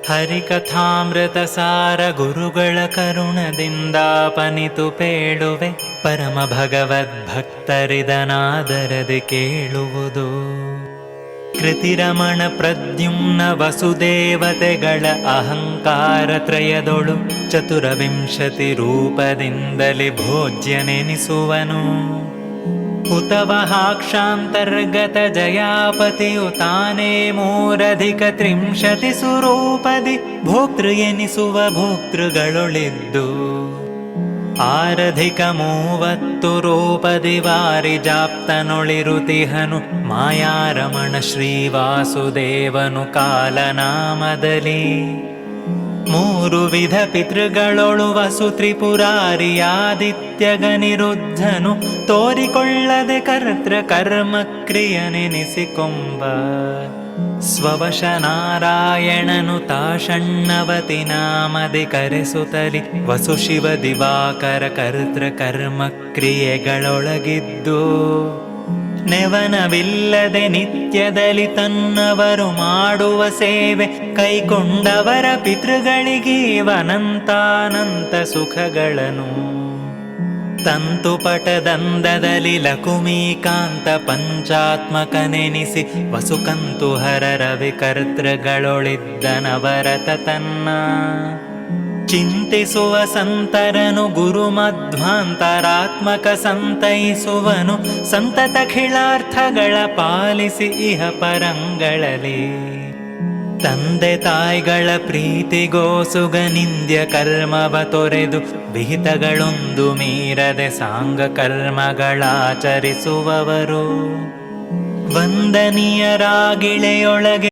ಹರಿಕಥಾಮೃತ ಸಾರ ಗುರುಗಳ ಕರುಣದಿಂದಾಪನಿತು ಪೇಳುವೆ, ಪರಮ ಭಗವದ್ಭಕ್ತರಿದನಾದರದೆ ಕೇಳುವುದು. ಕೃತಿರಮಣ ಪ್ರದ್ಯುಮ್ನ ವಸುದೇವತೆಗಳ ಅಹಂಕಾರ ತ್ರಯದೊಳು ಚತುರವಿಂಶತಿ ರೂಪದಿಂದಲೇ ಭೋಜ್ಯನೆನಿಸುವನು. ಹುತವಹಾಕ್ಷಾಂತರ್ಗತ ಜಯಾಪತಿಯು ತಾನೇ ಮೂರಧಿಕ ತ್ರಿಂಶತಿ ಸುರೂಪದಿ ಭೋಕ್ತೃ ಎನಿಸುವ ಭೋಕ್ತೃಗಳೊಳಿದ್ದು, ಆರಧಿಕ 30 ರೂಪದಿ ವಾರಿ ಜಾಪ್ತನೊಳಿರುತಿಹನು ಮಾಯಾರಮಣ ಶ್ರೀವಾಸುದೇವನು ಕಾಲನಾಮದಲ್ಲಿ. 3 ವಿಧ ಪಿತೃಗಳೊಳು ವಸು ತ್ರಿಪುರಾರಿಯಾದಿತ್ಯಗನಿರುದ್ಧನು ತೋರಿಕೊಳ್ಳದೆ ಕರ್ತೃ ಕರ್ಮ ಕ್ರಿಯನೆನಿಸಿಕೊಂಬ. ಸ್ವವಶ ನಾರಾಯಣನು ತಾಷಣ್ಣವತಿ ನಾಮದಿ ಕರೆಸುತ್ತಲಿ ವಸು ಶಿವ ದಿವಾಕರ ಕರ್ತೃ ಕರ್ಮ ಕ್ರಿಯೆಗಳೊಳಗಿದ್ದು, ನೆವನವಿಲ್ಲದೆ ನಿತ್ಯದಲ್ಲಿ ತನ್ನವರು ಮಾಡುವ ಸೇವೆ ಕೈಕೊಂಡವರ ಪಿತೃಗಳಿಗೀವನಂತಾನಂತ ಸುಖಗಳನ್ನು. ತಂತುಪಟದಂದದಲ್ಲಿ ಲಕುಮೀಕಾಂತ ಪಂಚಾತ್ಮಕನೆನಿಸಿ ವಸುಕಂತು ಹರರವಿ ಕರ್ತೃಗಳೊಳಿದ್ದನವರತ ತನ್ನ. ಚಿಂತಿಸುವ ಸಂತರನು ಗುರುಮಧ್ವಾಂತರಾತ್ಮಕ ಸಂತೈಸುವನು ಸಂತತ ಖಿಳಾರ್ಥಗಳ ಪಾಲಿಸಿ ಇಹ ಪರಂಗಳಲ್ಲಿ. ತಂದೆ ತಾಯಿಗಳ ಪ್ರೀತಿಗೋಸುಗ ನಿಂದ್ಯ ಕರ್ಮವ ತೊರೆದು ವಿಹಿತಗಳೊಂದು ಮೀರದೆ ಸಾಂಗ ಕರ್ಮಗಳಾಚರಿಸುವವರು ವಂದನೀಯರಾಗಿಳೆಯೊಳಗೆ